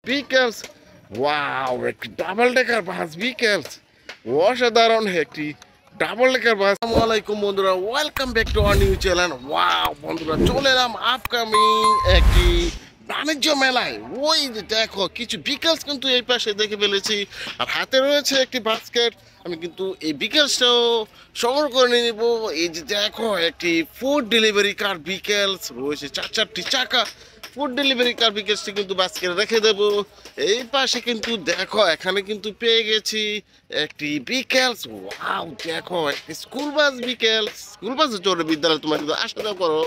বিকেলস wow একটি double decker বাস বিকেলস অসাধারণ একটি ডাবল ডেকার বাস। আসসালামু আলাইকুম বন্ধুরা, welcome back to our new channel. Wow বন্ধুরা, চলে এলাম আপকামিং একটি বাণিজ্য মেলায়। ওই যে দেখো কিছু বিকেলস কিন্তু এই পাশে দেখে ফেলেছি, আর হাতে রয়েছে একটি বাস্কেট। আমি কিন্তু এই বিকেলসটাও সংগ্রহ করে নিয়ে নেবো। এই যে দেখো একটি ফুড ডেলিভারি কার বিকেলস রয়েছে, চারটি চাকা ফুড ডেলিভারি কার বিকেলসটি কিন্তু বাস্কেটে রেখে দেবো। এই পাশে কিন্তু দেখো এখানে কিন্তু পেয়ে গেছি একটি বিকেলস। ওয়াও দেখো একটি স্কুল বাস বিকেলস, স্কুল বাসে চড়ে বিদ্যালয় তোমার কিন্তু আসা যাওয়া করো।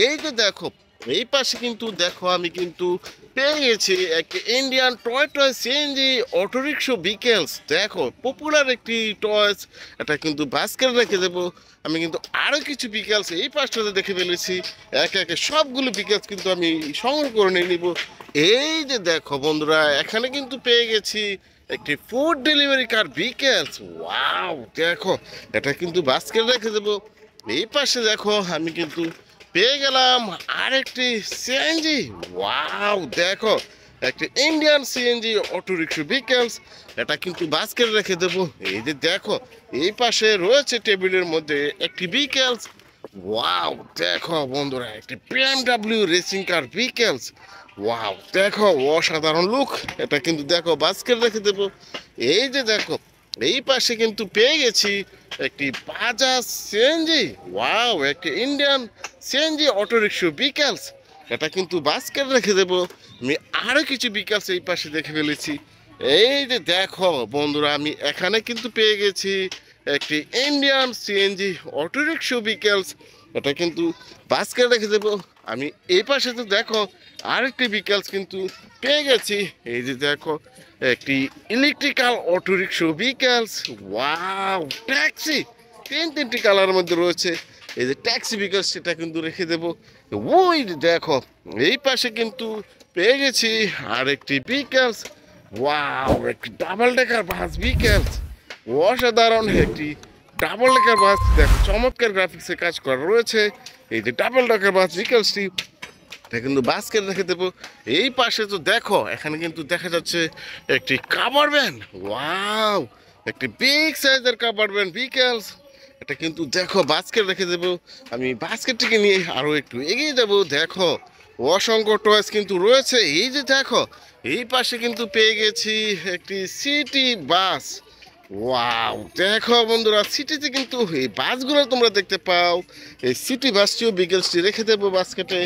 এই যে দেখো এই পাশে কিন্তু দেখো আমি কিন্তু পেয়ে গেছি একটি ইন্ডিয়ান টয় সিএনজি অটোরিক্সা বিকেলস। দেখো পপুলার একটি টয়েস, এটা কিন্তু বাস্কেটে রেখে দেবো। আমি কিন্তু আরও কিছু বিকেলস এই পাশটাতে দেখে ফেলেছি, একে একে সবগুলো বিকেলস কিন্তু আমি সংগ্রহ করে নিয়ে নিব। এই যে দেখো বন্ধুরা, এখানে কিন্তু পেয়ে গেছি একটি ফুড ডেলিভারি কার বিকেলস। ওয়াও দেখো এটা কিন্তু বাস্কেটে রেখে দেবো। এই পাশে দেখো আমি কিন্তু পেয়ে গেলাম আরেকটি সিএনজি। ওয়াও দেখো একটি ইন্ডিয়ান সিএনজি অটোরিক্সা বিকেলস, এটা কিন্তু বাস্কেটে রেখে দেবো। এই যে দেখো এই পাশে রয়েছে টেবিলের মধ্যে একটি বিকেলস। ওয়াও দেখো বন্ধুরা একটি বিএমডব্লিউ রেসিং কার বিকেলস। ওয়াও দেখো অসাধারণ লুক, এটা কিন্তু দেখো বাস্কেটে রেখে দেবো। এই যে দেখো এই পাশে কিন্তু পেয়ে গেছি একটি বাজাজ সিএনজি। ওয়াও একটি ইন্ডিয়ান সিএনজি অটোরিক্সা বিকেলস, এটা কিন্তু বাস্কেট রেখে দেবো। আমি আরও কিছু বিকেলস এই পাশে দেখে ফেলেছি। এই যে দেখো বন্ধুরা, আমি এখানে কিন্তু পেয়ে গেছি একটি ইন্ডিয়ান সিএনজি অটোরিক্সা বিকেলস, এটা কিন্তু বাস্কেট রেখে দেবো। আমি এই পাশে তো দেখো আরেকটি বিকেলস কিন্তু পেয়ে গেছি। এই যে দেখো একটি ইলেকট্রিক্যাল অটোরিক্সা বিকেলস। ওয়াও ট্যাক্সি, তিনটি কালারের মধ্যে রয়েছে। এই যে ট্যাক্সি বিকেলস, সেটা কিন্তু রেখে দেবো। ওই দেখো এই পাশে কিন্তু পেয়ে গেছি আরেকটি বিকেলস। ওয়াও একটি ডাবল ডেকার বাস বিকেলস, অসাধারণ একটি ডাবল ডেকার বাস। দেখো চমৎকার গ্রাফিক্সে কাজ করা রয়েছে। এই যে ডাবল ডেকার বাস বিকেলসটি, এটা কিন্তু বাস্কেট রেখে দেবো। এই পাশে তো দেখো এখানে কিন্তু দেখা যাচ্ছে একটি কাভার ভ্যান। ওয়াও একটি বিগ সাইজের কাভার ভ্যান বিকেলস, এটা কিন্তু দেখো বাস্কেট রেখে দেবো। আমি বাস্কেটটিকে নিয়ে আরও একটু এগিয়ে যাবো। দেখো অসংখ্য টয়েস কিন্তু রয়েছে। এই যে দেখো এই পাশে কিন্তু পেয়ে গেছি একটি সিটি বাস। ওয়াও দেখো বন্ধুরা, সিটিতে কিন্তু এই বাসগুলো তোমরা দেখতে পাও। এই সিটি বাসটিও বিকেলসটি রেখে দেবো বাস্কেটে।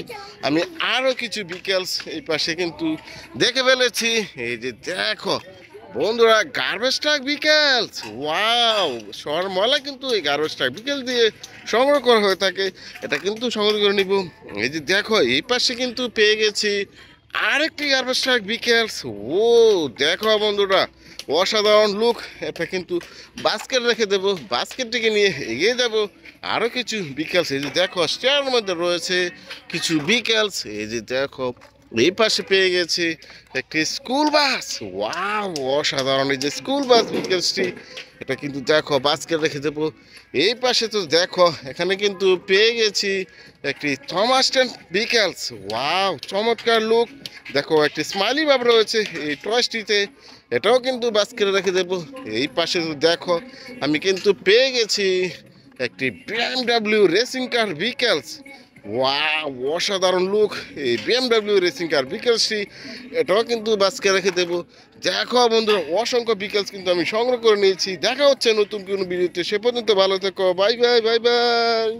আমি আরও কিছু বিকেলস এই পাশে কিন্তু দেখে ফেলেছি। এই যে দেখো বন্ধুরা গার্বেজ ট্রাক বিকেলস। ওয়াও শহর ময়লা কিন্তু এই গার্বেজ ট্রাক বিকেল দিয়ে সংগ্রহ করা হয়ে থাকে, এটা কিন্তু সংগ্রহ করে নিব। এই যে দেখো এই পাশে কিন্তু পেয়ে গেছি আরেকটি গার্বেজ ট্রাক বিকেলস। ও দেখো বন্ধুরা অসাধারণ লুক, এটা কিন্তু বাস্কেট রেখে দেবো। বাস্কেটটিকে নিয়ে এগিয়ে যাব। আরও কিছু বিকেলস এই যে দেখো স্টেয়ারের মধ্যে রয়েছে কিছু বিকেলস। এই যে দেখো এই পাশে পেয়ে গেছি একটি স্কুল বাস। ওয়াও অসাধারণ এই যে স্কুল বাস বিকেলসটি, এটা কিন্তু দেখো বাস্কেট রেখে দেবো। এই পাশে তো দেখো এখানে কিন্তু পেয়ে গেছি একটি থমাস টেন বিকেলস। ওয়াও চমৎকার লুক, দেখো একটি স্মাইলি ভাব রয়েছে এই টয়সটিতে, এটাও কিন্তু বাস্কেটে রেখে দেবো। এই পাশে তো দেখো আমি কিন্তু পেয়ে গেছি একটি বিএমডব্লিউ রেসিং কার বিকেলস। ওয়াও অসাধারণ লুক এই বিএমডব্লিউ রেসিং কার বিকেলসটি, এটাও কিন্তু বাস্কেটে রেখে দেবো। দেখো বন্ধুরা অসংখ্য বিকেলস কিন্তু আমি সংগ্রহ করে নিয়েছি। দেখা হচ্ছে নতুন কোনো ভিডিওতে, সে পর্যন্ত ভালো থেকো। Bye bye bye bye.